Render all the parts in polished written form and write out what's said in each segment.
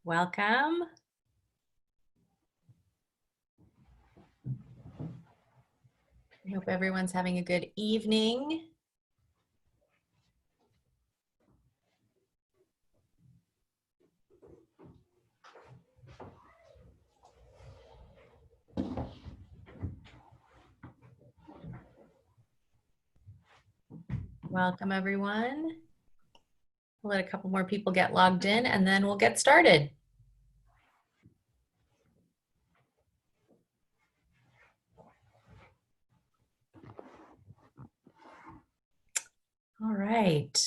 Welcome. I hope everyone's having a good evening. Welcome, everyone. We'll let a couple more people get logged in and then we'll get started. All right.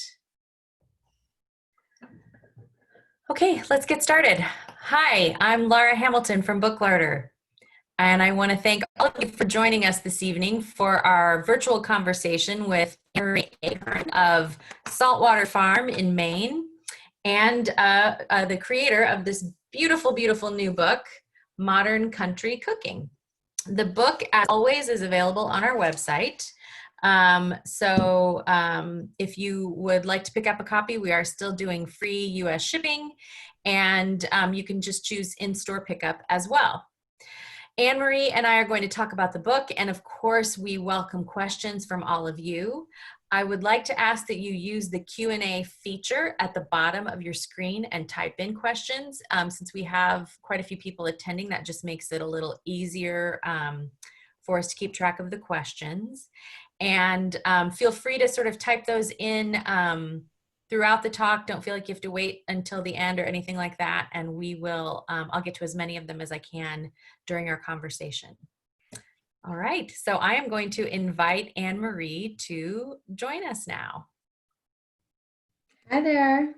Okay, let's get started. Hi, I'm Lara Hamilton from Larder, and I want to thank all of you for joining us this evening for our virtual conversation with Annemarie Ahearn of Saltwater Farm in Maine and the creator of this beautiful, beautiful new book, Modern Country Cooking. The book, as always, is available on our website. If you would like to pick up a copy, we are still doing free US shipping, and you can just choose in-store pickup as well. Annemarie and I are going to talk about the book, and of course, we welcome questions from all of you. I would like to ask that you use the Q&A feature at the bottom of your screen and type in questions. Since we have quite a few people attending, that just makes it a little easier for us to keep track of the questions. And feel free to sort of type those in throughout the talk. Don't feel like you have to wait until the end or anything like that. And we will, I'll get to as many of them as I can during our conversation. All right, so I am going to invite Annemarie to join us now. Hi there.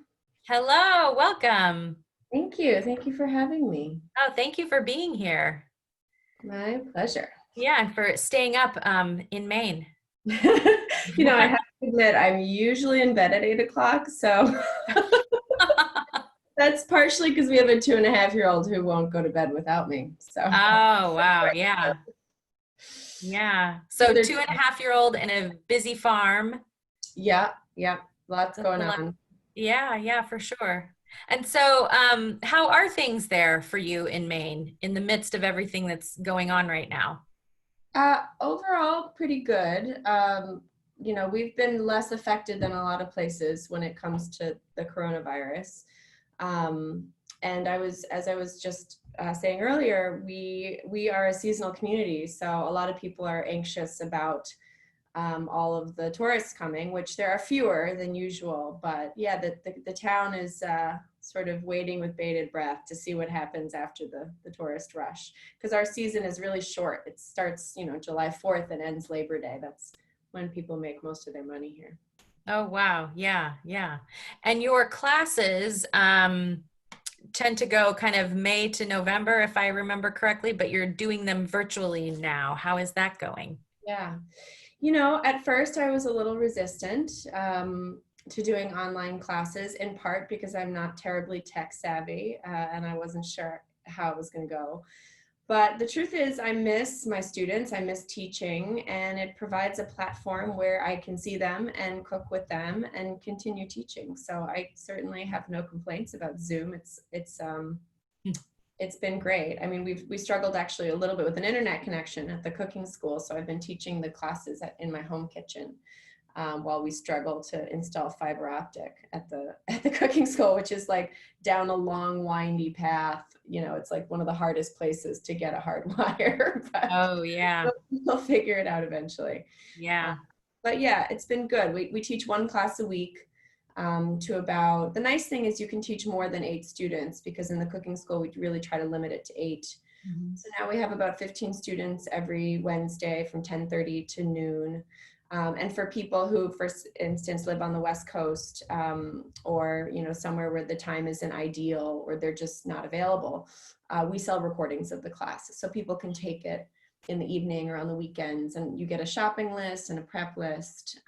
Hello, welcome. Thank you. Thank you for having me. Oh, thank you for being here. My pleasure. Yeah, and for staying up in Maine. You know, I have to admit, I'm usually in bed at 8 o'clock, so that's partially because we have a 2.5-year-old who won't go to bed without me. So. Oh, wow, yeah. Yeah, so 2.5-year-old and a busy farm. Yeah, lots going on. Yeah, for sure. And so how are things there for you in Maine in the midst of everything that's going on right now? Overall, pretty good. You know, we've been less affected than a lot of places when it comes to the coronavirus. And as I was just saying earlier, we are a seasonal community, so a lot of people are anxious about all of the tourists coming, which there are fewer than usual. But yeah, the town is sort of waiting with bated breath to see what happens after the tourist rush, because our season is really short. It starts, you know, July 4th and ends Labor Day. That's when people make most of their money here. Oh, wow. Yeah. And your classes tend to go kind of May to November, if I remember correctly, but you're doing them virtually now. How is that going? Yeah. You know, at first I was a little resistant to doing online classes, in part because I'm not terribly tech savvy and I wasn't sure how it was going to go. But the truth is, I miss my students, I miss teaching, and it provides a platform where I can see them and cook with them and continue teaching. So I certainly have no complaints about Zoom. It's been great. I mean, we struggled actually a little bit with an internet connection at the cooking school, so I've been teaching the classes in my home kitchen while we struggle to install fiber optic at the cooking school, which is like down a long windy path. You know, it's like one of the hardest places to get a hard wire. But oh yeah, we'll figure it out eventually. Yeah. But yeah, it's been good. We teach one class a week. The nice thing is you can teach more than 8 students, because in the cooking school we really try to limit it to 8. Mm-hmm. So now we have about 15 students every Wednesday from 10:30 to noon. And for people who, for instance, live on the West Coast or, you know, somewhere where the time isn't ideal or they're just not available, we sell recordings of the class. So people can take it in the evening or on the weekends, and you get a shopping list and a prep list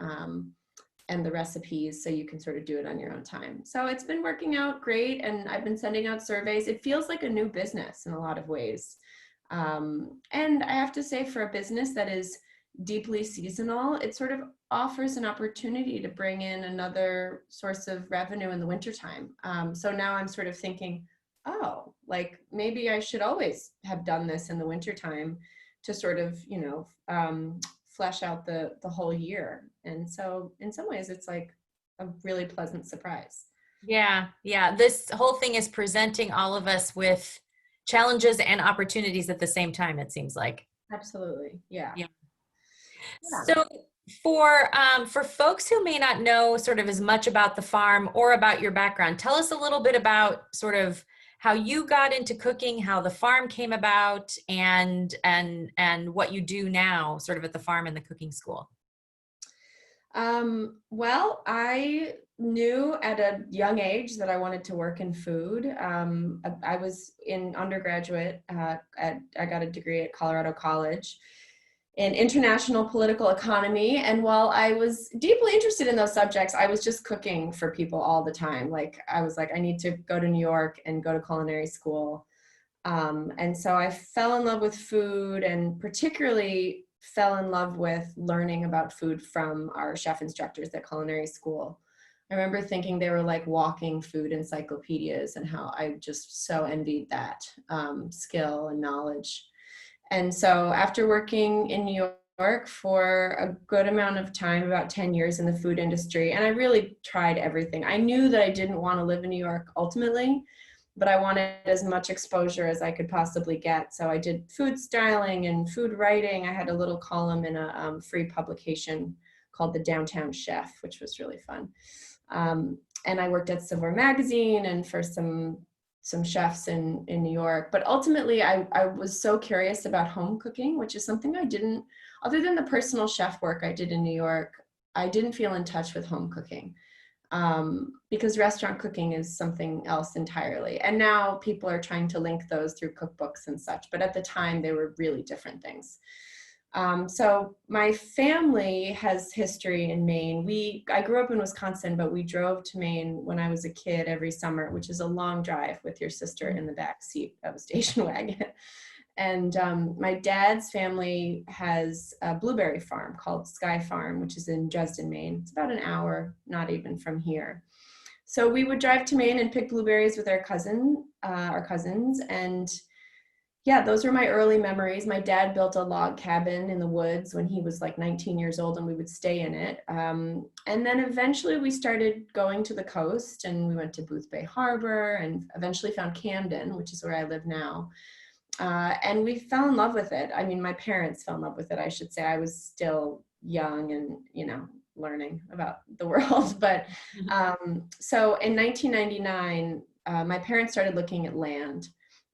and the recipes, so you can sort of do it on your own time. So it's been working out great, and I've been sending out surveys. It feels like a new business in a lot of ways. And I have to say, for a business that is deeply seasonal, it sort of offers an opportunity to bring in another source of revenue in the wintertime. So now I'm sort of thinking, oh, like maybe I should always have done this in the wintertime to sort of, flesh out the whole year. And so in some ways it's like a really pleasant surprise. Yeah, yeah. This whole thing is presenting all of us with challenges and opportunities at the same time, it seems like. Absolutely. Yeah. Yeah. Yeah. So for folks who may not know sort of as much about the farm or about your background, tell us a little bit about sort of how you got into cooking, how the farm came about, and what you do now, sort of at the farm and the cooking school. Well, I knew at a young age that I wanted to work in food. I was in undergraduate I got a degree at Colorado College in international political economy. And while I was deeply interested in those subjects, I was just cooking for people all the time. Like I was like, I need to go to New York and go to culinary school. And so I fell in love with food, and particularly fell in love with learning about food from our chef instructors at culinary school. I remember thinking they were like walking food encyclopedias, and how I just so envied that skill and knowledge. And so after working in New York for a good amount of time, about 10 years in the food industry, and I really tried everything. I knew that I didn't want to live in New York ultimately, but I wanted as much exposure as I could possibly get. So I did food styling and food writing. I had a little column in a free publication called The Downtown Chef, which was really fun. And I worked at Silver Magazine and for some chefs in New York. But ultimately, I was so curious about home cooking, which is something I didn't, other than the personal chef work I did in New York, I didn't feel in touch with home cooking. Because restaurant cooking is something else entirely. And now people are trying to link those through cookbooks and such, but at the time they were really different things. So my family has history in Maine. I grew up in Wisconsin, but we drove to Maine when I was a kid every summer, which is a long drive with your sister in the back seat of a station wagon. And my dad's family has a blueberry farm called Sky Farm, which is in Dresden, Maine. It's about an hour, not even from here. So we would drive to Maine and pick blueberries with our cousins. And yeah, those were my early memories. My dad built a log cabin in the woods when he was like 19 years old, and we would stay in it. And then eventually we started going to the coast, and we went to Booth Bay Harbor and eventually found Camden, which is where I live now. And we fell in love with it. I mean, my parents fell in love with it, I should say. I was still young and, learning about the world. But so in 1999, my parents started looking at land.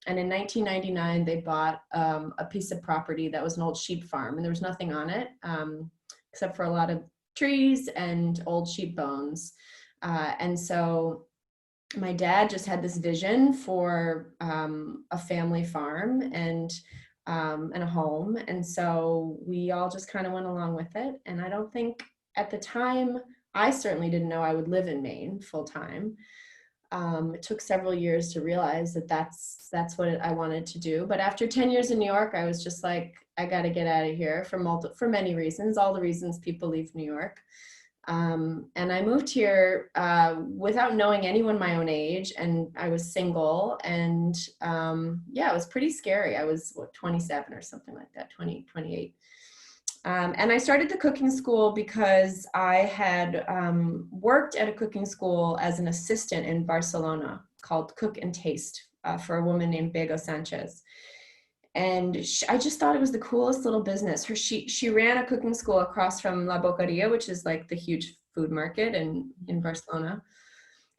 And in 1999, they bought a piece of property that was an old sheep farm, and there was nothing on it except for a lot of trees and old sheep bones. And so my dad just had this vision for a family farm and a home. And so we all just kind of went along with it. And I don't think at the time, I certainly didn't know I would live in Maine full time. It took several years to realize that that's what I wanted to do. But after 10 years in New York, I was just like, I got to get out of here for many reasons, all the reasons people leave New York. And I moved here without knowing anyone my own age, and I was single, and yeah, it was pretty scary. I was 27 or something like that, 28. And I started the cooking school because I had worked at a cooking school as an assistant in Barcelona called Cook and Taste for a woman named Bego Sanchez. And I just thought it was the coolest little business. She ran a cooking school across from La Boqueria, which is like the huge food market in Barcelona.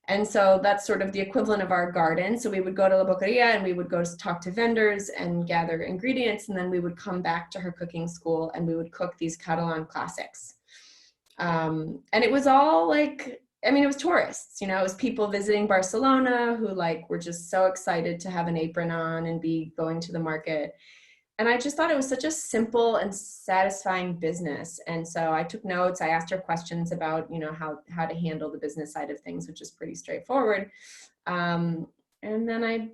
And so that's sort of the equivalent of our garden. So we would go to La Boqueria and we would go to talk to vendors and gather ingredients. And then we would come back to her cooking school and we would cook these Catalan classics. And it was all like, I mean, it was tourists, it was people visiting Barcelona who were just so excited to have an apron on and be going to the market. And I just thought it was such a simple and satisfying business. And so I took notes. I asked her questions about, how to handle the business side of things, which is pretty straightforward. And then I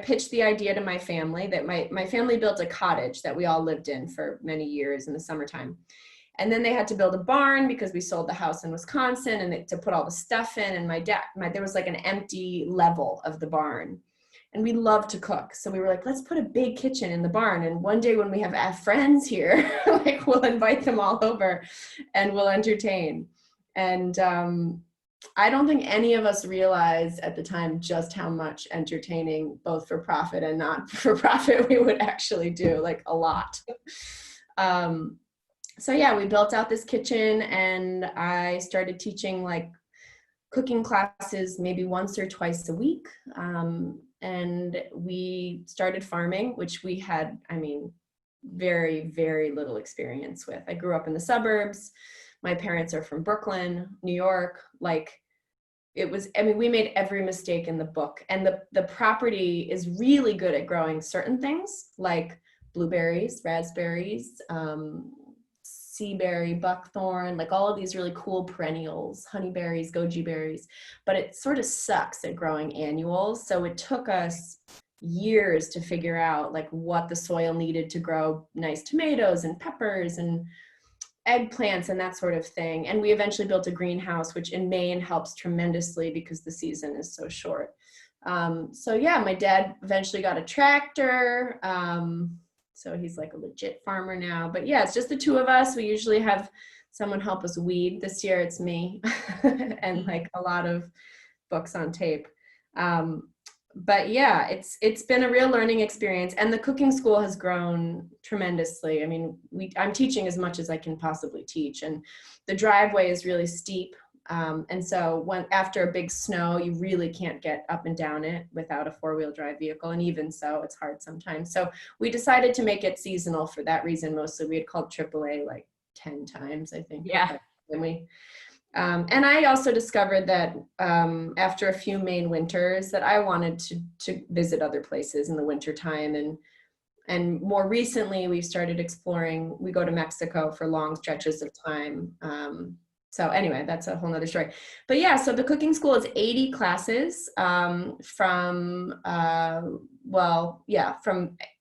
pitched the idea to my family that my family built a cottage that we all lived in for many years in the summertime. And then they had to build a barn because we sold the house in Wisconsin, and to put all the stuff in. And there was like an empty level of the barn. And we love to cook. So we were like, let's put a big kitchen in the barn. And one day when we have friends here, like we'll invite them all over and we'll entertain. And I don't think any of us realized at the time just how much entertaining, both for profit and not for profit, we would actually do, like a lot. So yeah, we built out this kitchen, and I started teaching like cooking classes maybe once or twice a week. And we started farming, which we had, I mean, very, very little experience with. I grew up in the suburbs. My parents are from Brooklyn, New York. Like it was, I mean, we made every mistake in the book. And the property is really good at growing certain things like blueberries, raspberries, seaberry, buckthorn, like all of these really cool perennials, honeyberries, goji berries, but it sort of sucks at growing annuals. So it took us years to figure out like what the soil needed to grow nice tomatoes and peppers and eggplants and that sort of thing. And we eventually built a greenhouse, which in Maine helps tremendously because the season is so short. So yeah, my dad eventually got a tractor. So he's like a legit farmer now. But yeah, it's just the two of us. We usually have someone help us weed. This year it's me and like a lot of books on tape. But yeah, it's been a real learning experience, and the cooking school has grown tremendously. I mean, I'm teaching as much as I can possibly teach, and the driveway is really steep. And so after a big snow, you really can't get up and down it without a four-wheel drive vehicle. And even so, it's hard sometimes. So we decided to make it seasonal for that reason. Mostly we had called AAA like 10 times, I think. Yeah. And I also discovered that after a few Maine winters that I wanted to visit other places in the wintertime. And more recently, we've started exploring, we go to Mexico for long stretches of time. So anyway, that's a whole nother story. But yeah, so the cooking school is 80 classes from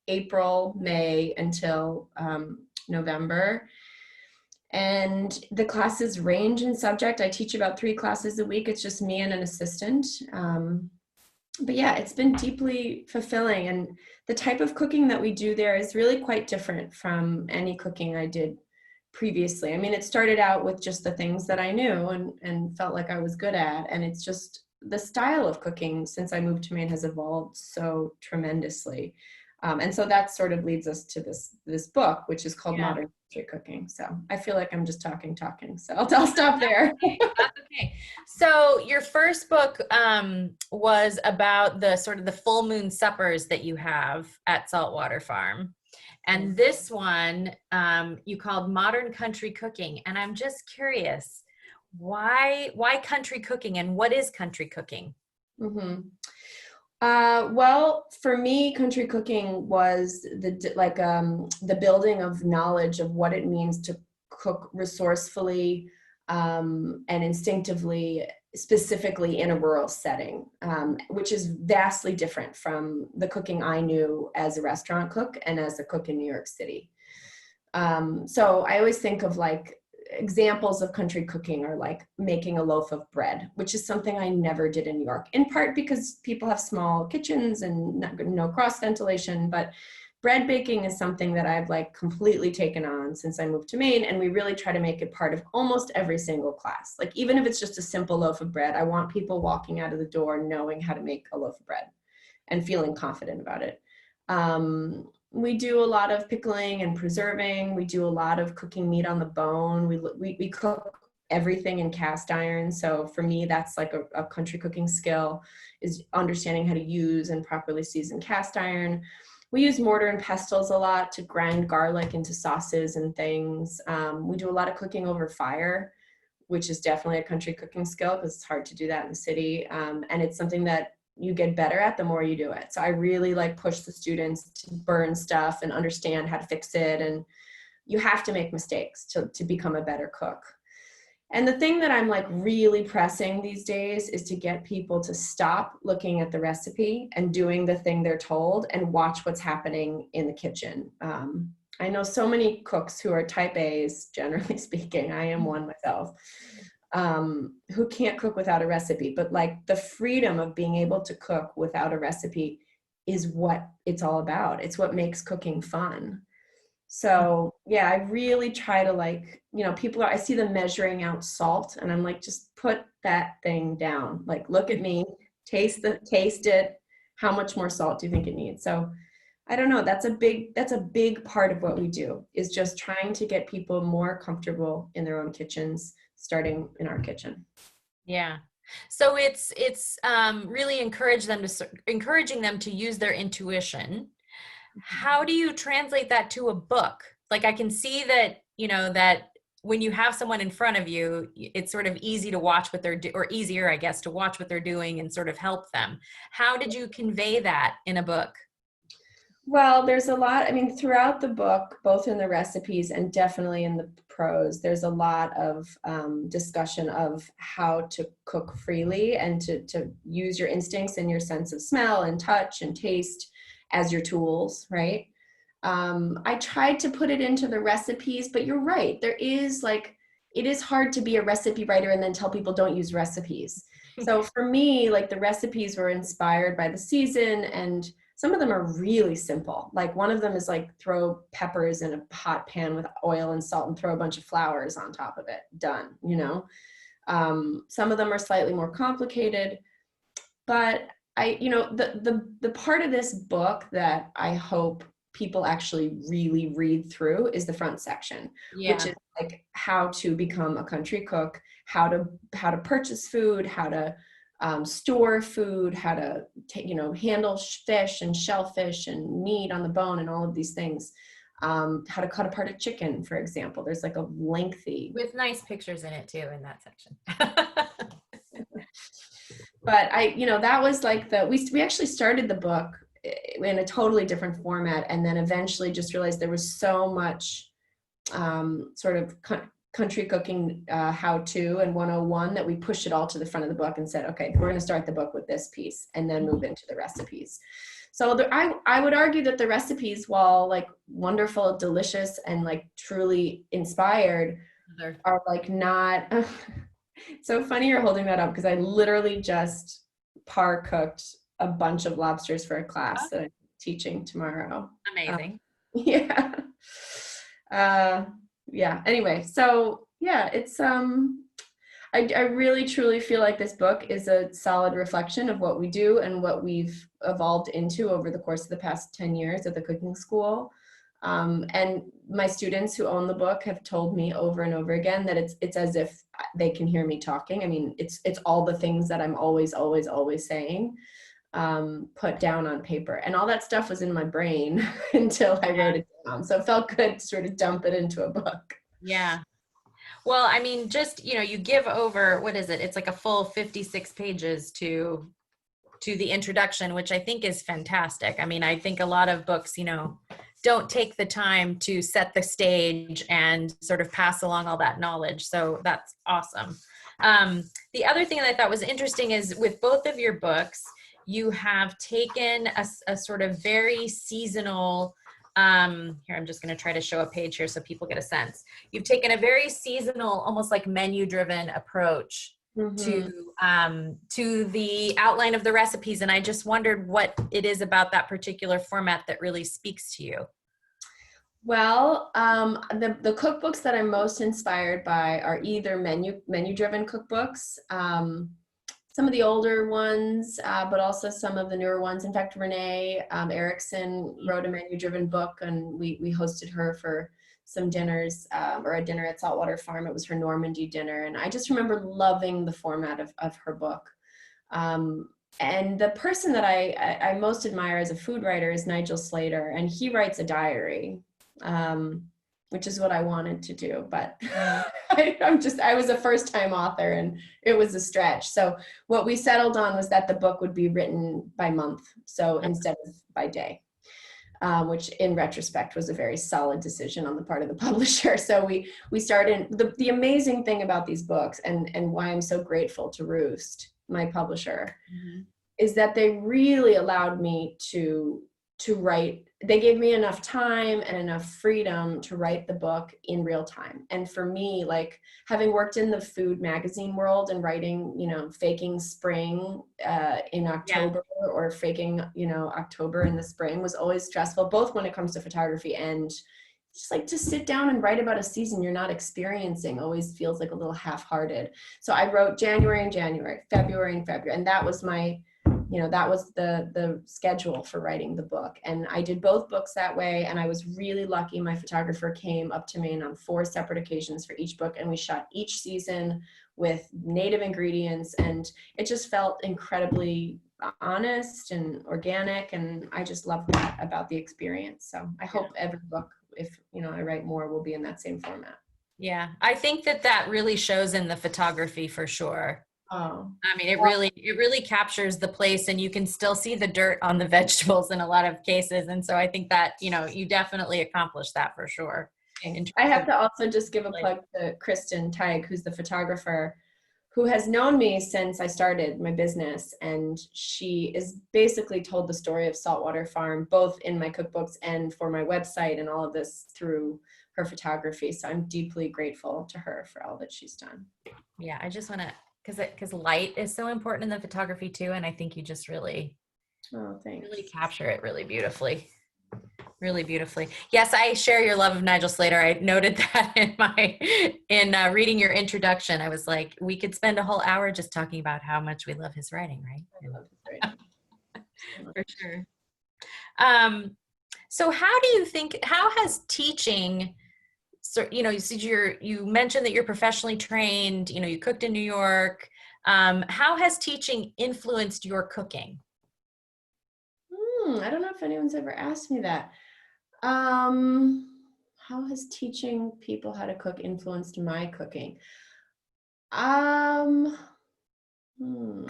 April, May until November. And the classes range in subject. I teach about 3 classes a week. It's just me and an assistant. But yeah, it's been deeply fulfilling. And the type of cooking that we do there is really quite different from any cooking I did previously. I mean, it started out with just the things that I knew and felt like I was good at. And it's just the style of cooking since I moved to Maine has evolved so tremendously. And so that sort of leads us to this book, which is called Modern Country Cooking. So I feel like I'm just talking. So I'll stop there. That's okay. So your first book was about the sort of the full moon suppers that you have at Saltwater Farm. And this one you called Modern Country Cooking. And I'm just curious, why country cooking, and what is country cooking? Mm-hmm. Well, for me, country cooking was the building of knowledge of what it means to cook resourcefully and instinctively, specifically in a rural setting, which is vastly different from the cooking I knew as a restaurant cook and as a cook in New York City. So I always think of like examples of country cooking are like making a loaf of bread, which is something I never did in New York, in part because people have small kitchens and no cross ventilation, but bread baking is something that I've like completely taken on since I moved to Maine. And we really try to make it part of almost every single class. Like even if it's just a simple loaf of bread, I want people walking out of the door knowing how to make a loaf of bread and feeling confident about it. We do a lot of pickling and preserving. We do a lot of cooking meat on the bone. We cook everything in cast iron. So for me, that's like a country cooking skill, is understanding how to use and properly season cast iron. We use mortar and pestles a lot to grind garlic into sauces and things. We do a lot of cooking over fire, which is definitely a country cooking skill because it's hard to do that in the city. And it's something that you get better at the more you do it. So I really like push the students to burn stuff and understand how to fix it. And you have to make mistakes to become a better cook. And the thing that I'm like really pressing these days is to get people to stop looking at the recipe and doing the thing they're told and watch what's happening in the kitchen. I know so many cooks who are type A's, generally speaking. I am one myself, who can't cook without a recipe. But like the freedom of being able to cook without a recipe is what it's all about. It's what makes cooking fun. So yeah, I really try to like, people I see them measuring out salt and I'm like, just put that thing down. Like, look at me, taste it. How much more salt do you think it needs? So I don't know. That's a big part of what we do, is just trying to get people more comfortable in their own kitchens, starting in our kitchen. Yeah. So it's really encouraging them to use their intuition. How do you translate that to a book? Like I can see that, that when you have someone in front of you, it's sort of easy to watch what they're or easier, I guess, to watch what they're doing and sort of help them. How did you convey that in a book? Well, there's a lot, I mean, throughout the book, both in the recipes and definitely in the prose, there's a lot of discussion of how to cook freely and to use your instincts and your sense of smell and touch and taste as your tools, right? I tried to put it into the recipes, but you're right. There is like, it is hard to be a recipe writer and then tell people don't use recipes. So for me, like the recipes were inspired by the season, and some of them are really simple. Like one of them is like throw peppers in a hot pan with oil and salt and throw a bunch of flowers on top of it. Done, Some of them are slightly more complicated, but the part of this book that I hope people actually really read through is the front section, which Yeah. is like how to become a country cook, how to purchase food, how to store food, how to handle fish and shellfish and meat on the bone and all of these things. How to cut apart a chicken, for example. There's like a lengthy, With nice pictures in it too in that section. but that was like we actually started the book in a totally different format, and then eventually just realized there was so much sort of country cooking how-to and 101 that we pushed it all to the front of the book and said, okay, we're going to start the book with this piece and then move into the recipes. So I would argue that the recipes, while like wonderful, delicious, and like truly inspired, are like not. It's so funny you're holding that up, because I literally just par cooked a bunch of lobsters for a class that I'm teaching tomorrow. Amazing. Yeah. Yeah. Anyway, so yeah, it's I really truly feel like this book is a solid reflection of what we do and what we've evolved into over the course of the past 10 years at the cooking school. And my students who own the book have told me over and over again that it's as if they can hear me talking. I mean, it's all the things that I'm always saying, put down on paper, and all that stuff was in my brain until I wrote it down. So it felt good to sort of dump it into a book. Yeah. Well, I mean, just, you give over, what is it? It's like a full 56 pages to the introduction, which I think is fantastic. I mean, I think a lot of books, don't take the time to set the stage and sort of pass along all that knowledge. So that's awesome. The other thing that I thought was interesting is with both of your books, you have taken a sort of very seasonal, here, I'm just going to try to show a page here so people get a sense. You've taken a very seasonal, almost like menu-driven approach to the outline of the recipes. And I just wondered what it is about that particular format that really speaks to you. Well, the cookbooks that I'm most inspired by are either menu-driven cookbooks, some of the older ones, but also some of the newer ones. In fact, Renee Erickson wrote a menu-driven book, and we hosted her for some dinners, or a dinner at Saltwater Farm. It was her Normandy dinner, and I just remember loving the format of her book. And the person that I most admire as a food writer is Nigel Slater, and he writes a diary, which is what I wanted to do, but I was a first-time author and it was a stretch. So what we settled on was that the book would be written by month, so instead of by day, which in retrospect was a very solid decision on the part of the publisher. So we started, the amazing thing about these books, and why I'm so grateful to Roost, my publisher, is that they really allowed me to write they gave me enough time and enough freedom to write the book in real time. And for me, like having worked in the food magazine world and writing, faking spring in Yeah. October, or faking, October in the spring, was always stressful, both when it comes to photography and just like to sit down and write about a season you're not experiencing always feels like a little half-hearted. So I wrote January and January, February and February, and that was that was the schedule for writing the book. And I did both books that way. And I was really lucky. My photographer came up to Maine on 4 separate occasions for each book. And we shot each season with native ingredients. And it just felt incredibly honest and organic. And I just love that about the experience. So I hope every book, if I write more, will be in that same format. Yeah. I think that really shows in the photography for sure. Oh, I mean, it really captures the place, and you can still see the dirt on the vegetables in a lot of cases. And so I think that, you definitely accomplished that for sure. I have to also just give a plug to Kristen Teig, who's the photographer, who has known me since I started my business. And she is basically told the story of Saltwater Farm, both in my cookbooks and for my website, and all of this through her photography. So I'm deeply grateful to her for all that she's done. Yeah. I just want to, because light is so important in the photography too. And I think you just really capture it really beautifully. Really beautifully. Yes, I share your love of Nigel Slater. I noted that in reading your introduction. I was like, we could spend a whole hour just talking about how much we love his writing, right? I love his writing. For sure. So how has teaching, so, you mentioned that you're professionally trained, you cooked in New York. How has teaching influenced your cooking? I don't know if anyone's ever asked me that. How has teaching people how to cook influenced my cooking? I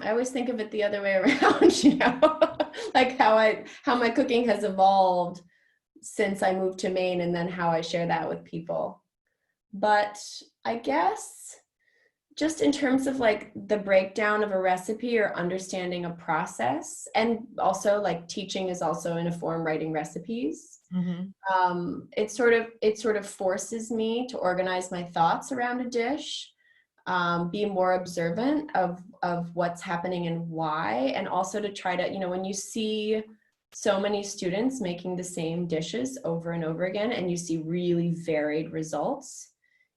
always think of it the other way around, like how my cooking has evolved since I moved to Maine, and then how I share that with people. But I guess just in terms of like the breakdown of a recipe or understanding a process, and also like teaching is also in a form writing recipes. It sort of forces me to organize my thoughts around a dish, be more observant of what's happening and why, and also to try to, when you see so many students making the same dishes over and over again, and you see really varied results,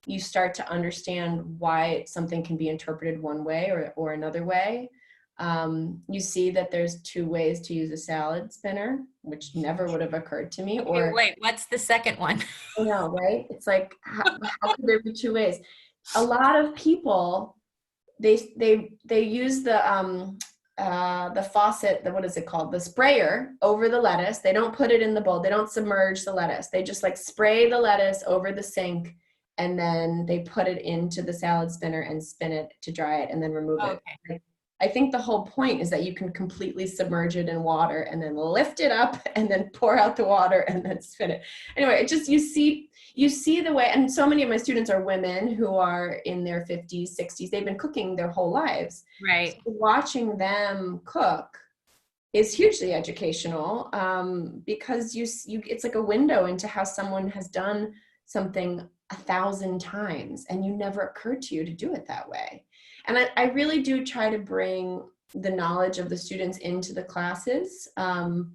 you start to understand why something can be interpreted one way or another way. You see that there's 2 ways to use a salad spinner, which never would have occurred to me. Or wait, what's the second one? I know, right? It's like, how could there be 2 ways? A lot of people, they use the faucet, what is it called? The sprayer over the lettuce. They don't put it in the bowl. They don't submerge the lettuce. They just like spray the lettuce over the sink, and then they put it into the salad spinner and spin it to dry it and then remove it. Like, I think the whole point is that you can completely submerge it in water and then lift it up and then pour out the water and then spin it. Anyway, it just, you see the way, and so many of my students are women who are in their 50s, 60s. They've been cooking their whole lives. Right. So watching them cook is hugely educational, because it's like a window into how someone has done something 1,000 times, and you never occurred to you to do it that way. And I really do try to bring the knowledge of the students into the classes. And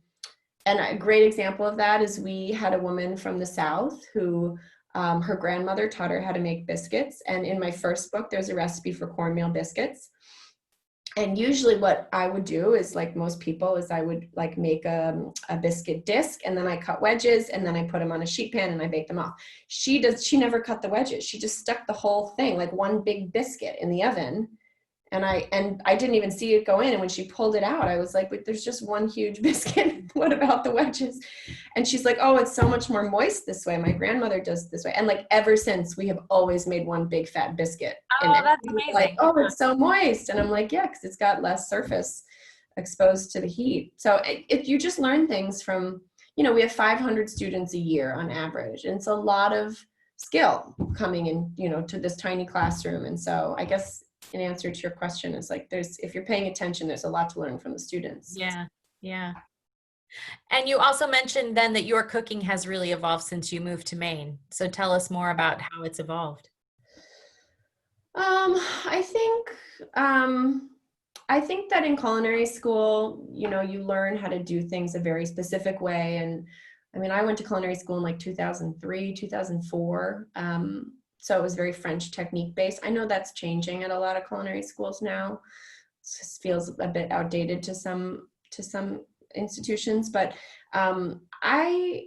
a great example of that is we had a woman from the South who her grandmother taught her how to make biscuits. And in my first book, there's a recipe for cornmeal biscuits. And usually what I would do is, like most people, is I would like make a biscuit disc, and then I cut wedges, and then I put them on a sheet pan and I bake them off. She never cut the wedges. She just stuck the whole thing, like one big biscuit, in the oven. And I didn't even see it go in. And when she pulled it out, I was like, but there's just one huge biscuit. What about the wedges? And she's like, oh, it's so much more moist this way. My grandmother does it this way. And like ever since, we have always made one big fat biscuit. Oh, and that's amazing. Like, oh, it's so moist. And I'm like, yeah, because it's got less surface exposed to the heat. So if you just learn things from, we have 500 students a year on average. And it's a lot of skill coming in, to this tiny classroom. And so I guess, in answer to your question, is like, if you're paying attention, there's a lot to learn from the students. Yeah. And you also mentioned then that your cooking has really evolved since you moved to Maine. So tell us more about how it's evolved. I think um, I think that in culinary school, you learn how to do things a very specific way. And I mean, I went to culinary school in like 2003, 2004. So it was very French technique based. I know that's changing at a lot of culinary schools now. It just feels a bit outdated to some institutions, but I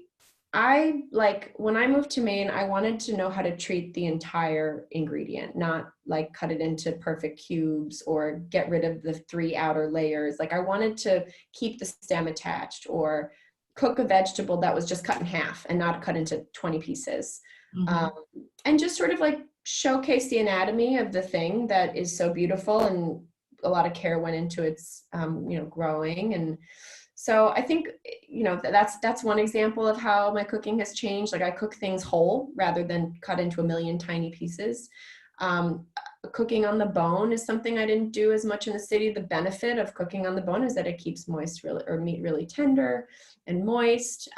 like when I moved to Maine, I wanted to know how to treat the entire ingredient, not like cut it into perfect cubes or get rid of the 3 outer layers. Like I wanted to keep the stem attached or cook a vegetable that was just cut in half and not cut into 20 pieces. Um, Mhm. and just sort of like showcase the anatomy of the thing that is so beautiful, and a lot of care went into its growing. And so I think that's one example of how my cooking has changed. Like I cook things whole rather than cut into a million tiny pieces. um, Cooking on the bone is something I didn't do as much in the city. The benefit of cooking on the bone is that it keeps meat really tender and moist.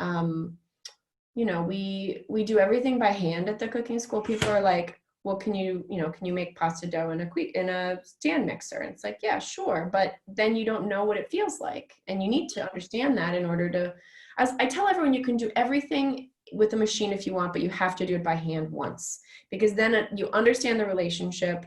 We do everything by hand at the cooking school. People are like, well, can you make pasta dough in a stand mixer? And it's like, yeah, sure, but then you don't know what it feels like, and you need to understand that in order to. As I tell everyone, you can do everything with a machine if you want, but you have to do it by hand once, because then you understand the relationship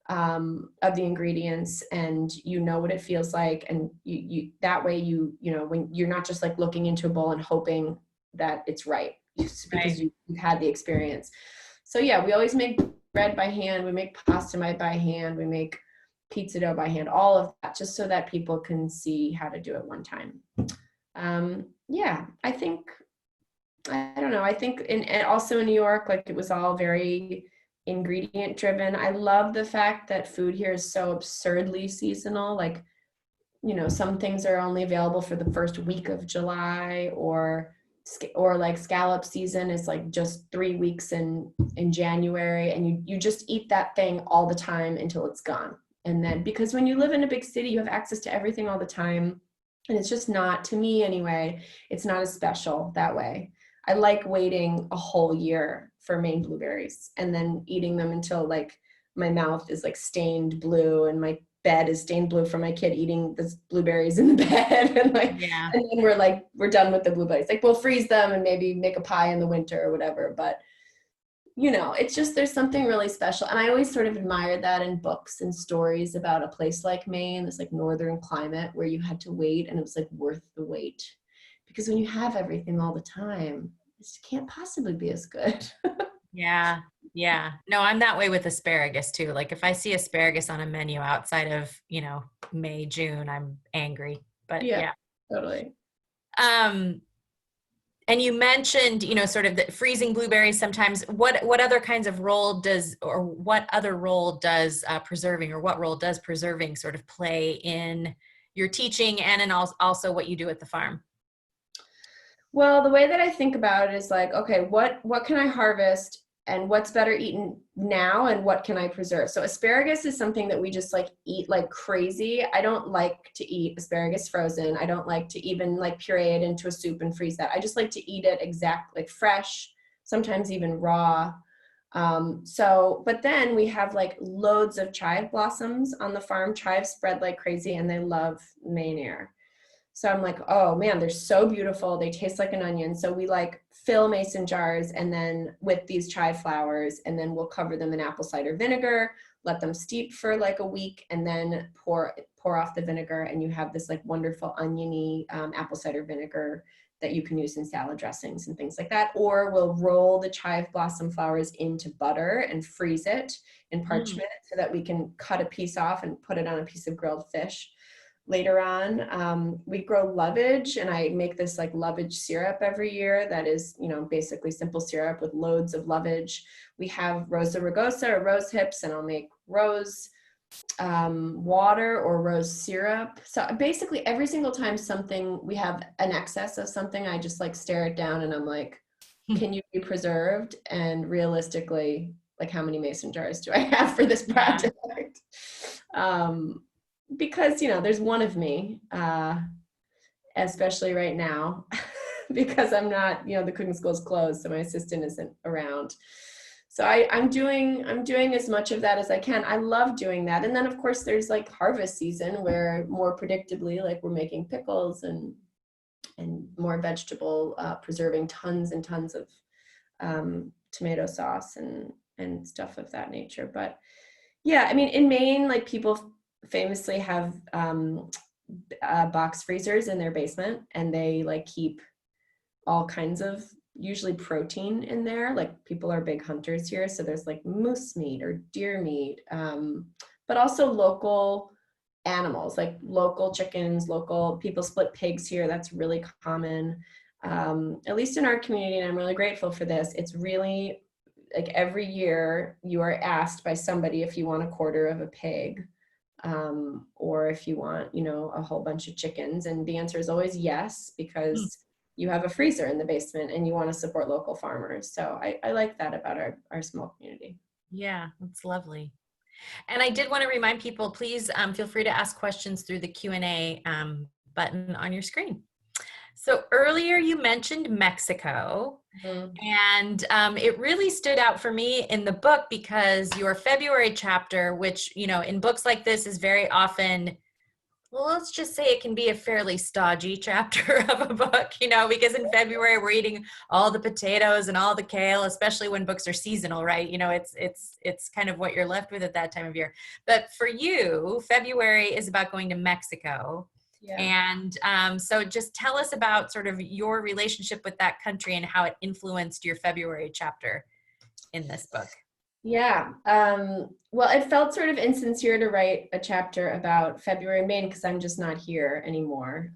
of the ingredients, and you know what it feels like, and you that way when you're not just like looking into a bowl and hoping that it's right, just Right. because you've had the experience. So yeah, we always make bread by hand, we make pasta by hand, we make pizza dough by hand, all of that, just so that people can see how to do it one time. Yeah, I don't know. I think and also in New York, like it was all very ingredient driven. I love the fact that food here is so absurdly seasonal. Like, some things are only available for the first week of July, or like scallop season is like just 3 weeks in January, and you just eat that thing all the time until it's gone. And then because when you live in a big city, you have access to everything all the time, and it's just not, to me anyway, it's not as special that way. I like waiting a whole year for Maine blueberries and then eating them until like my mouth is like stained blue and my bed is stained blue from my kid eating the blueberries in the bed. and like Yeah. and then we're done with the blueberries. Like we'll freeze them and maybe make a pie in the winter or whatever, but it's just there's something really special. And I always sort of admired that in books and stories about a place like Maine, this like northern climate where you had to wait, and it was like worth the wait. Because when you have everything all the time, it can't possibly be as good. Yeah. Yeah. No, I'm that way with asparagus too. Like if I see asparagus on a menu outside of, May, June, I'm angry. But Yeah, yeah. totally. Um, and you mentioned, sort of the freezing blueberries sometimes. What other kinds of role does, or what other role does preserving, or what role does preserving sort of play in your teaching and in also what you do at the farm? Well, the way that I think about it is like, okay, what can I harvest, and what's better eaten now, and what can I preserve? So asparagus is something that we just like eat like crazy. I don't like to eat asparagus frozen. I don't like to even like puree it into a soup and freeze that. I just like to eat it like fresh, sometimes even raw. But then we have like loads of chive blossoms on the farm. Chives spread like crazy, and they love Maine air. So I'm like, oh man, they're so beautiful. They taste like an onion. So we like fill mason jars and then with these chive flowers, and then we'll cover them in apple cider vinegar, let them steep for like a week, and then pour off the vinegar, and you have this like wonderful oniony apple cider vinegar that you can use in salad dressings and things like that. Or we'll roll the chive blossom flowers into butter and freeze it in Mm. parchment so that we can cut a piece off and put it on a piece of grilled fish later on. We grow lovage, and I make this like lovage syrup every year that is, basically simple syrup with loads of lovage. We have rosa rugosa or rose hips, and I'll make rose water or rose syrup. So basically every single time we have an excess of something, I just like stare it down and I'm like, can you be preserved? And realistically, like how many mason jars do I have for this Yeah. project? um, because there's one of me, especially right now, because I'm not, the cooking school is closed, so my assistant isn't around. So I'm doing as much of that as I can. I love doing that. And then of course there's like harvest season where more predictably, like we're making pickles and more vegetable, preserving tons and tons of tomato sauce and stuff of that nature. But yeah, I mean, in Maine, like people famously have box freezers in their basement, and they like keep all kinds of usually protein in there. Like people are big hunters here, so there's like moose meat or deer meat, but also local animals, like local chickens, local people split pigs here. That's really common, at least in our community, and I'm really grateful for this. It's really like every year you are asked by somebody if you want a quarter of a pig, or if you want, a whole bunch of chickens. And the answer is always yes, because you have a freezer in the basement and you want to support local farmers. So I like that about our small community. Yeah, that's lovely. And I did want to remind people, please feel free to ask questions through the Q&A button on your screen. So earlier you mentioned Mexico, and it really stood out for me in the book because your February chapter, which, in books like this is very often, well, let's just say it can be a fairly stodgy chapter of a book, because in February we're eating all the potatoes and all the kale, especially when books are seasonal, right? It's kind of what you're left with at that time of year. But for you, February is about going to Mexico. Yeah. And so just tell us about sort of your relationship with that country and how it influenced your February chapter in this book. Yeah. Well, it felt sort of insincere to write a chapter about February and Maine because I'm just not here anymore.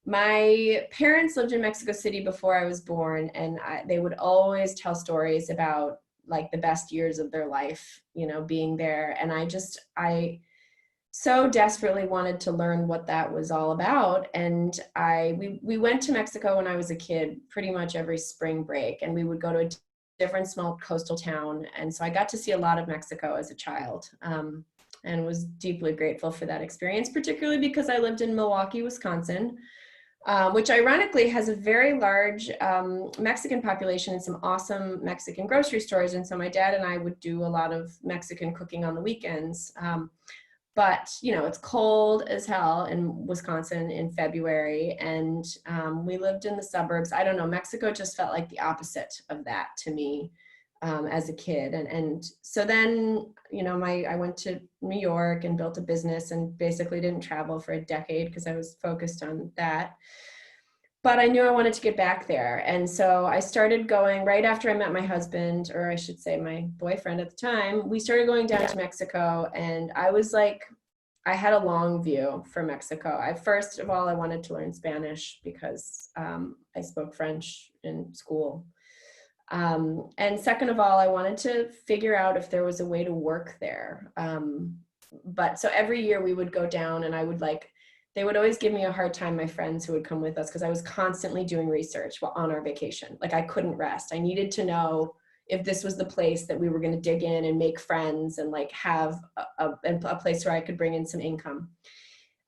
My parents lived in Mexico City before I was born, and they would always tell stories about like the best years of their life, being there. And I so desperately wanted to learn what that was all about. And we went to Mexico when I was a kid, pretty much every spring break, and we would go to a different small coastal town. And so I got to see a lot of Mexico as a child, and was deeply grateful for that experience, particularly because I lived in Milwaukee, Wisconsin, which ironically has a very large Mexican population and some awesome Mexican grocery stores. And so my dad and I would do a lot of Mexican cooking on the weekends. But, it's cold as hell in Wisconsin in February, and we lived in the suburbs. I don't know, Mexico just felt like the opposite of that to me as a kid. And so then, I went to New York and built a business and basically didn't travel for a decade because I was focused on that. But I knew I wanted to get back there. And so I started going right after I met my husband, or I should say my boyfriend at the time. We started going down to Mexico, and I was like, I had a long view for Mexico. First of all, I wanted to learn Spanish because I spoke French in school. And second of all, I wanted to figure out if there was a way to work there. But so every year we would go down, and they would always give me a hard time, my friends who would come with us, because I was constantly doing research while on our vacation. Like I couldn't rest. I needed to know if this was the place that we were going to dig in and make friends and like have a place where I could bring in some income.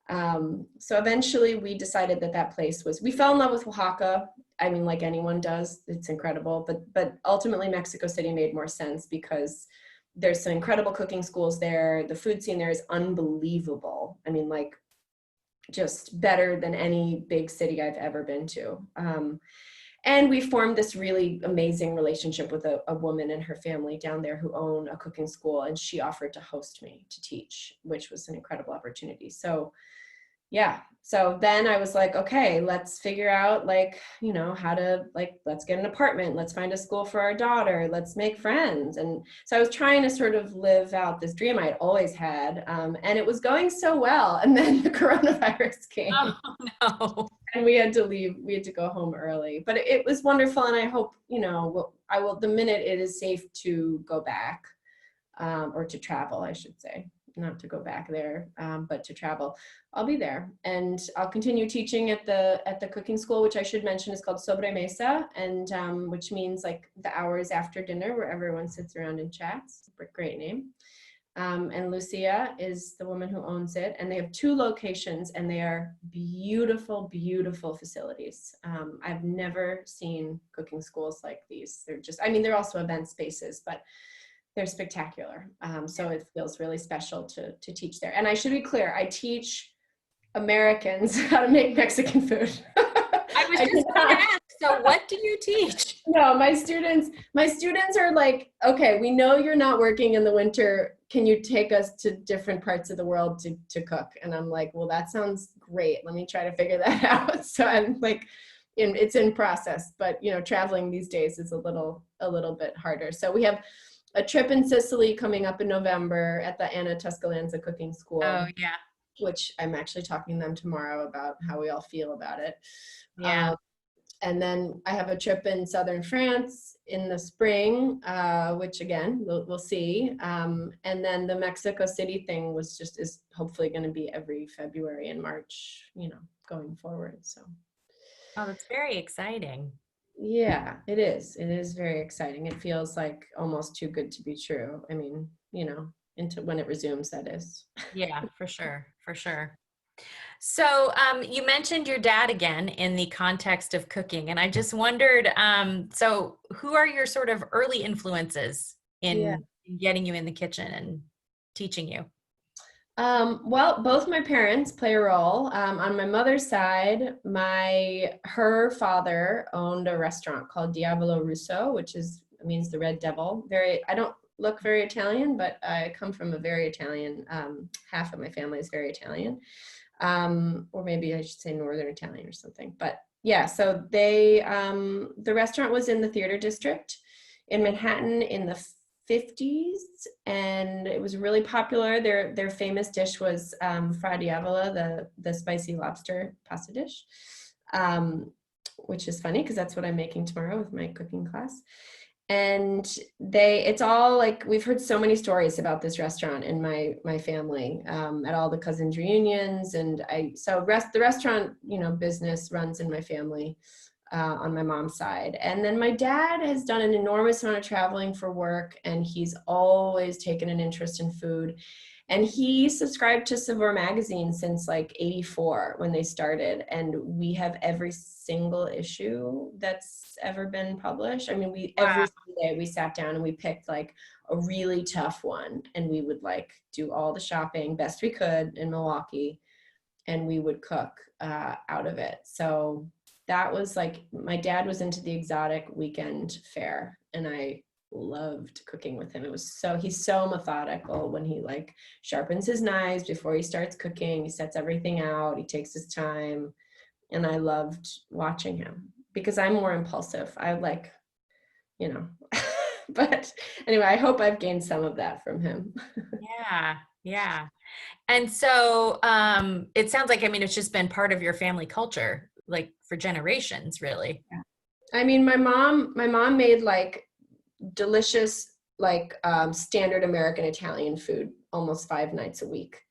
So eventually we decided that place we fell in love with Oaxaca. I mean, like anyone does, it's incredible, but ultimately Mexico City made more sense because there's some incredible cooking schools there. The food scene there is unbelievable. I mean, like, just better than any big city I've ever been to. And we formed this really amazing relationship with a woman and her family down there who own a cooking school, and she offered to host me to teach, which was an incredible opportunity. So yeah, so then I was like, okay, let's figure out how to let's get an apartment, let's find a school for our daughter, let's make friends. And so I was trying to sort of live out this dream I'd always had, and it was going so well. And then the coronavirus came. Oh, no. And we had to leave, we had to go home early, but it was wonderful. And I hope, I will, the minute it is safe to go back, or to travel, I should say, not to go back there, but to travel, I'll be there. And I'll continue teaching at the cooking school, which I should mention is called Sobremesa, and which means like the hours after dinner where everyone sits around and chats. Great name. And Lucia is the woman who owns it. And they have 2 locations, and they are beautiful, beautiful facilities. I've never seen cooking schools like these. They're just, I mean, they're also event spaces, but they're spectacular. So it feels really special to teach there. And I should be clear, I teach Americans how to make Mexican food. I was just going to ask, so what do you teach? No, my students are like, okay, we know you're not working in the winter. Can you take us to different parts of the world to cook? And I'm like, well, that sounds great. Let me try to figure that out. So I'm like, it's in process, but you know, traveling these days is a little bit harder. So we have a trip in Sicily coming up in November at the Anna Tuscalanza Cooking School. Oh, yeah. Which I'm actually talking to them tomorrow about how we all feel about it. Yeah. And then I have a trip in southern France in the spring, which again, we'll see. And then the Mexico City thing is hopefully going to be every February and March, you know, going forward. So. Oh, that's very exciting. Yeah, it is. It is very exciting. It feels like almost too good to be true. I mean, you know, into when it resumes, that is. Yeah, for sure. For sure. So you mentioned your dad again in the context of cooking, and I just wondered, so who are your sort of early influences Yeah. in getting you in the kitchen and teaching you? Well, both my parents play a role. On my mother's side, her father owned a restaurant called Diavolo Russo, which means the Red Devil. I don't look very Italian, but I come from a very Italian. Half of my family is very Italian, or maybe I should say Northern Italian or something. But yeah, so the restaurant was in the theater district in Manhattan in the 50s, and it was really popular. Their famous dish was fra diavola, the spicy lobster pasta dish, which is funny because that's what I'm making tomorrow with my cooking class. And it's all like, we've heard so many stories about this restaurant in my family, at all the cousins reunions. And the restaurant, you know, business runs in my family, on my mom's side. And then my dad has done an enormous amount of traveling for work, and he's always taken an interest in food. And he subscribed to Saveur magazine since like 84 when they started. And we have every single issue that's ever been published. I mean, every Sunday we sat down and we picked like a really tough one, and we would like do all the shopping best we could in Milwaukee, and we would cook out of it. So that was like, my dad was into the exotic weekend fare, and I loved cooking with him. He's so methodical when he like sharpens his knives before he starts cooking. He sets everything out, he takes his time, and I loved watching him because I'm more impulsive. I like, you know, but anyway, I hope I've gained some of that from him. Yeah, yeah. And so it sounds like, I mean, it's just been part of your family culture, like for generations, really. I mean, my mom made like delicious, like standard American Italian food almost 5 nights a week.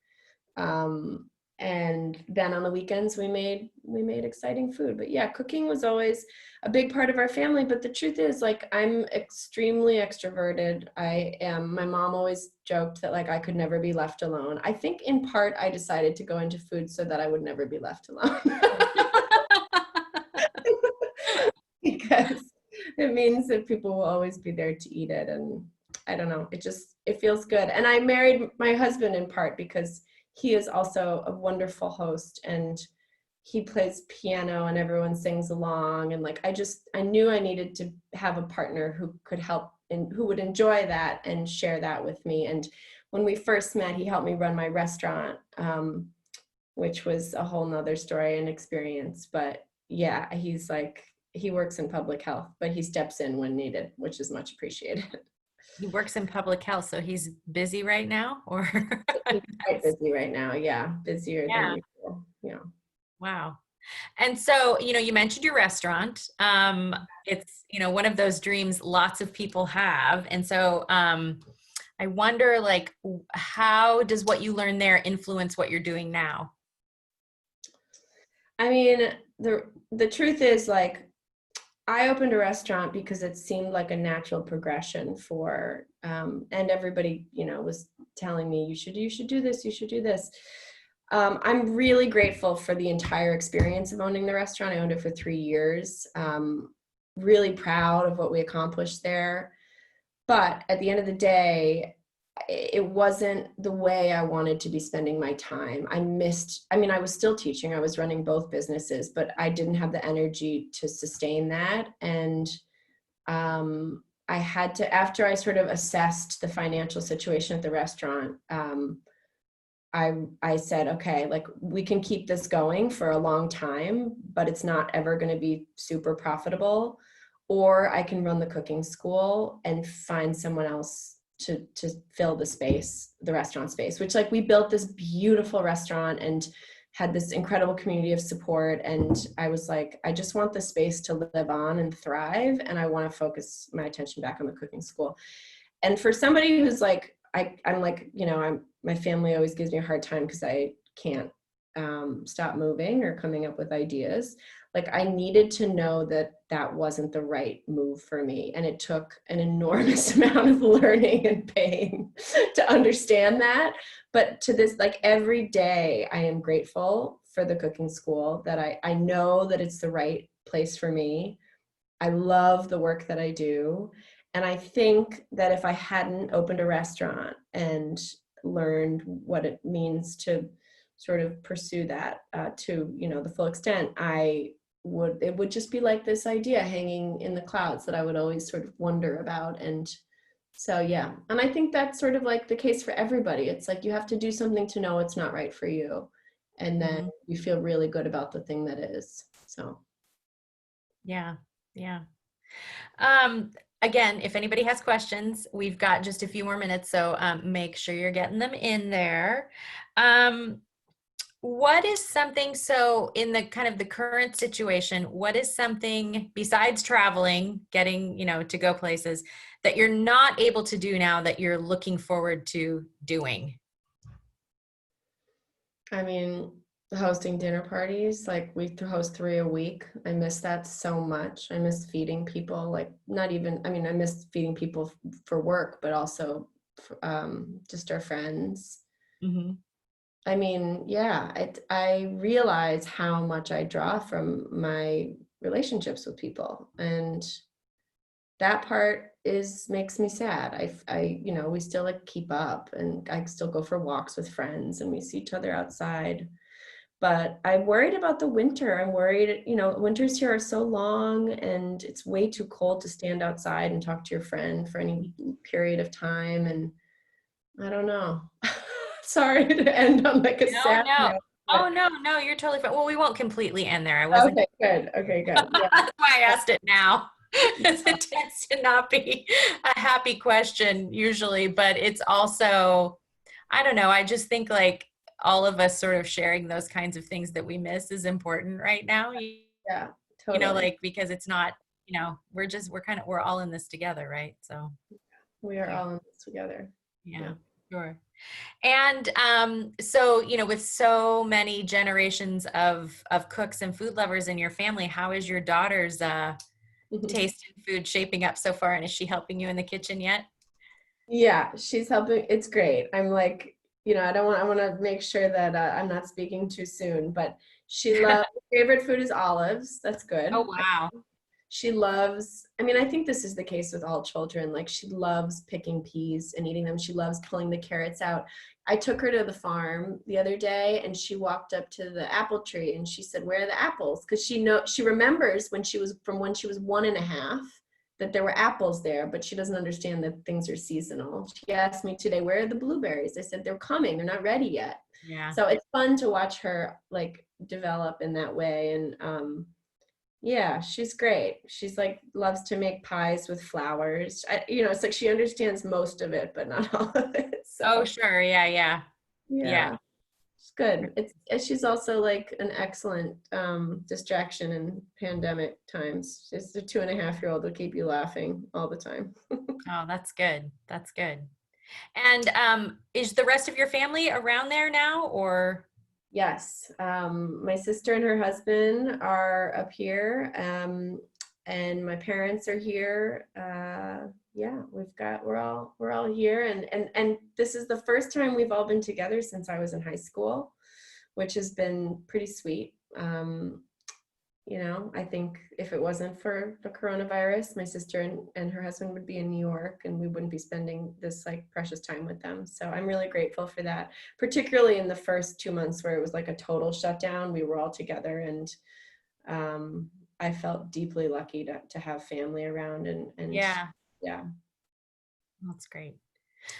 And then on the weekends we made exciting food. But yeah, cooking was always a big part of our family. But the truth is, like, I'm extremely extroverted. My mom always joked that like I could never be left alone. I think in part I decided to go into food so that I would never be left alone. Because it means that people will always be there to eat it. And I don't know, it feels good. And I married my husband in part because he is also a wonderful host, and he plays piano and everyone sings along. And like, I knew I needed to have a partner who could help and who would enjoy that and share that with me. And when we first met, he helped me run my restaurant, which was a whole nother story and experience. But yeah, he works in public health, but he steps in when needed, which is much appreciated. He works in public health, so he's busy right now, or? He's quite busy right now. Yeah, busier Yeah. than usual. Yeah. Wow. And so, you know, you mentioned your restaurant. It's, you know, one of those dreams lots of people have. And so I wonder, like, how does what you learned there influence what you're doing now? I mean, the truth is, like, I opened a restaurant because it seemed like a natural progression for, and everybody, was telling me you should do this, you should do this. I'm really grateful for the entire experience of owning the restaurant. I owned it for 3 years. Really proud of what we accomplished there. But at the end of the day, it wasn't the way I wanted to be spending my time. I was still teaching, I was running both businesses, but I didn't have the energy to sustain that. And I had to, after I sort of assessed the financial situation at the restaurant, I said, okay, like we can keep this going for a long time, but it's not ever going to be super profitable. Or I can run the cooking school and find someone else to fill the space, the restaurant space, which like we built this beautiful restaurant and had this incredible community of support. And I was like, I just want the space to live on and thrive. And I want to focus my attention back on the cooking school. And for somebody who's like, I'm like, my family always gives me a hard time because I can't stop moving or coming up with ideas. Like I needed to know that that wasn't the right move for me. And it took an enormous amount of learning and pain to understand that. But to this, like every day, I am grateful for the cooking school, that I know that it's the right place for me. I love the work that I do. And I think that if I hadn't opened a restaurant and learned what it means to sort of pursue that to, the full extent, it would just be like this idea hanging in the clouds that I would always sort of wonder about. And so, yeah. And I think that's sort of like the case for everybody. It's like you have to do something to know it's not right for you. And then you feel really good about the thing that is. So. Yeah. Yeah. Again, if anybody has questions, we've got just a few more minutes, so make sure you're getting them in there. What is something, so in the kind of the current situation, what is something besides traveling, getting, to go places that you're not able to do now that you're looking forward to doing? I mean, hosting dinner parties, like we host 3 a week. I miss that so much. I miss feeding people, like not even, I mean, I miss feeding people for work, but also just our friends. Mm-hmm. I mean, yeah, I realize how much I draw from my relationships with people, and that part makes me sad. We still like keep up, and I still go for walks with friends, and we see each other outside. But I'm worried about the winter. I'm worried, winters here are so long, and it's way too cold to stand outside and talk to your friend for any period of time. And I don't know. Sorry to end on like a No, sad no. note. Oh, no, you're totally fine. Well, we won't completely end there. I wasn't. Okay, good. Okay, good. Yeah. That's why I asked it now. It tends to not be a happy question usually, but it's also, I don't know. I just think like all of us sort of sharing those kinds of things that we miss is important right now. Yeah, totally. Like, because it's not, we're all in this together, right? So We are yeah, all in this together. yeah, Yeah. sure. And so, with so many generations of cooks and food lovers in your family, how is your daughter's taste in food shaping up so far? And is she helping you in the kitchen yet? Yeah, she's helping. It's great. I'm like, I want to make sure that I'm not speaking too soon, but she loves, favorite food is olives. That's Oh, good. wow. She loves, I mean, I think this is the case with all children. Like she loves picking peas and eating them. She loves pulling the carrots out. I took her to the farm the other day and she walked up to the apple tree and she said, "Where are the apples?" Because she remembers when she was 1.5 that there were apples there, but she doesn't understand that things are seasonal. She asked me today, "Where are the blueberries?" I said, "They're coming. They're not ready yet." Yeah. So it's fun to watch her like develop in that way. And yeah, she's great. She's like loves to make pies with flowers. It's like she understands most of it, but not all of it. Oh, So sure. Yeah, yeah. Yeah. yeah, it's good. She's also like an excellent distraction in pandemic times. She's a 2.5-year-old will keep you laughing all the time. Oh, that's good. That's good. And is the rest of your family around there now, or? Yes, my sister and her husband are up here. and my parents are here. Yeah, we're all here, and this is the first time we've all been together since I was in high school, which has been pretty sweet. You know, I think if it wasn't for the coronavirus, my sister and her husband would be in New York, and we wouldn't be spending this like precious time with them. So I'm really grateful for that, particularly in the first 2 months where it was like a total shutdown. We were all together, and I felt deeply lucky to have family around, and Yeah, yeah. that's great.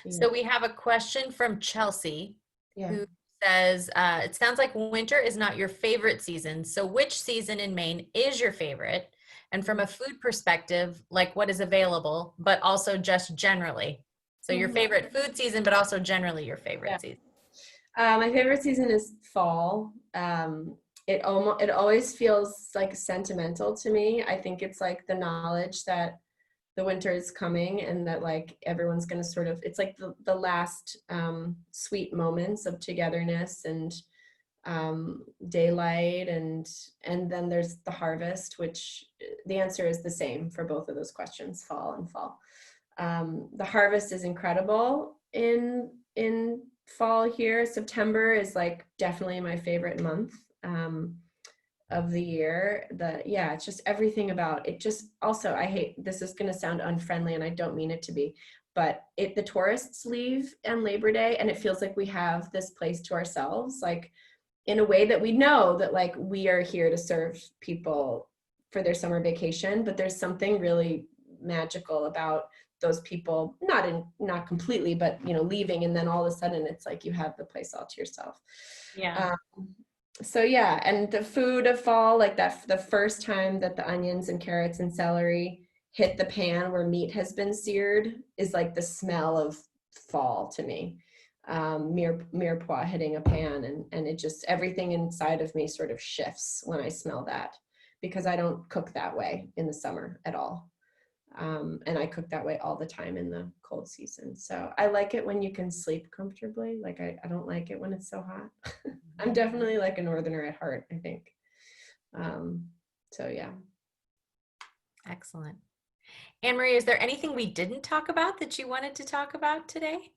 Yeah. So we have a question from Chelsea, Yeah. who says, it sounds like winter is not your favorite season. So which season in Maine is your favorite? And from a food perspective, like what is available, but also just generally. So your favorite food season, but also generally your favorite season. My favorite season is fall. It always feels like sentimental to me. I think it's like the knowledge that the winter is coming, and that like everyone's going to sort of, it's like the last sweet moments of togetherness and daylight, and then there's the harvest, which the answer is the same for both of those questions, fall and fall. The harvest is incredible in fall here. September is like definitely my favorite month of the year. It's just everything about it. Just also, I hate, this is going to sound unfriendly, and I don't mean it to be, but the tourists leave on Labor Day, and it feels like we have this place to ourselves, like in a way that we know that like we are here to serve people for their summer vacation, but there's something really magical about those people, not completely, but you know, leaving, and then all of a sudden it's like you have the place all to yourself. Yeah. So yeah, and the food of fall, like that, the first time that the onions and carrots and celery hit the pan where meat has been seared, is like the smell of fall to me. Mirepoix hitting a pan, and it just, everything inside of me sort of shifts when I smell that, because I don't cook that way in the summer at all. And I cook that way all the time in the cold season. So I like it when you can sleep comfortably. Like I don't like it when it's so hot. I'm definitely like a northerner at heart, I think. So yeah. Excellent. Annemarie, is there anything we didn't talk about that you wanted to talk about today?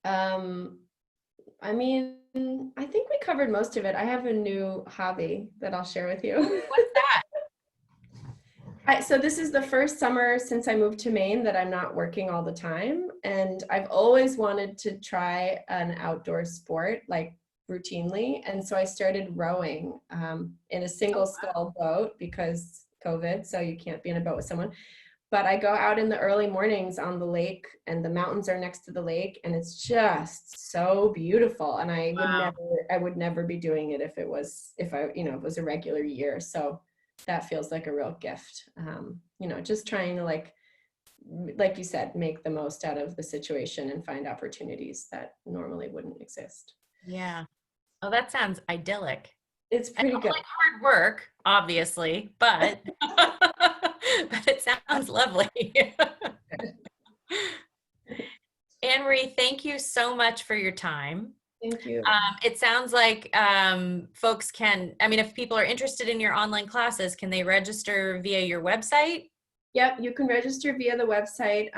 I mean, I think we covered most of it. I have a new hobby that I'll share with you. What's that? So this is the first summer since I moved to Maine that I'm not working all the time. And I've always wanted to try an outdoor sport, like routinely. And so I started rowing in a single scull boat, because COVID, so you can't be in a boat with someone. But I go out in the early mornings on the lake, and the mountains are next to the lake, and it's just so beautiful. And I would never be doing it if it was a regular year. So that feels like a real gift. Just trying to like you said, make the most out of the situation and find opportunities that normally wouldn't exist. Yeah. Oh, that sounds idyllic. It's pretty good. Like hard work, obviously, but but it sounds lovely. Annemarie, thank you so much for your time. Thank you. It sounds like folks can, I mean, if people are interested in your online classes, can they register via your website? Yep, you can register via the website.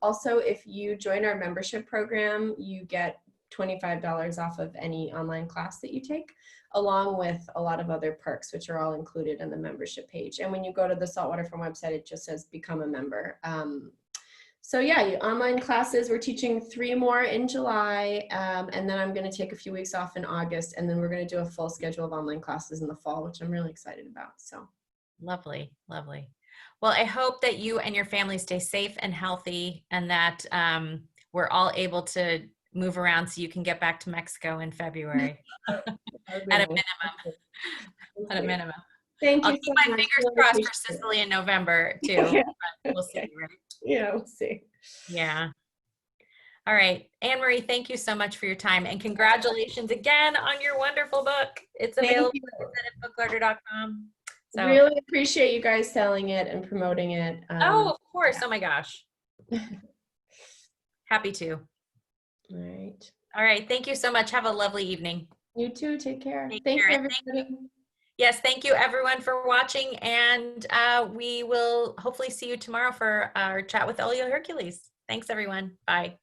Also, if you join our membership program, you get $25 off of any online class that you take, along with a lot of other perks, which are all included in the membership page. And when you go to the Saltwater Farm website, it just says become a member. So yeah, online classes, we're teaching 3 more in July, and then I'm going to take a few weeks off in August, and then we're going to do a full schedule of online classes in the fall, which I'm really excited about. So lovely, lovely. Well, I hope that you and your family stay safe and healthy, and that we're all able to move around so you can get back to Mexico in February. At a minimum. At a minimum. Thank you. I'll keep my fingers crossed for Sicily in November too. Yeah. We'll see, right? Yeah, we'll see. Yeah. All right. Annemarie, thank you so much for your time, and congratulations again on your wonderful book. It's available at booklarder.com. So really appreciate you guys selling it and promoting it. Oh, of course. Yeah. Oh my gosh. Happy to. All right. All right. Thank you so much. Have a lovely evening. You too. Take care. Take Thank care. you, everybody. Yes, thank you everyone for watching, and we will hopefully see you tomorrow for our chat with Elio Hercules. Thanks everyone. Bye.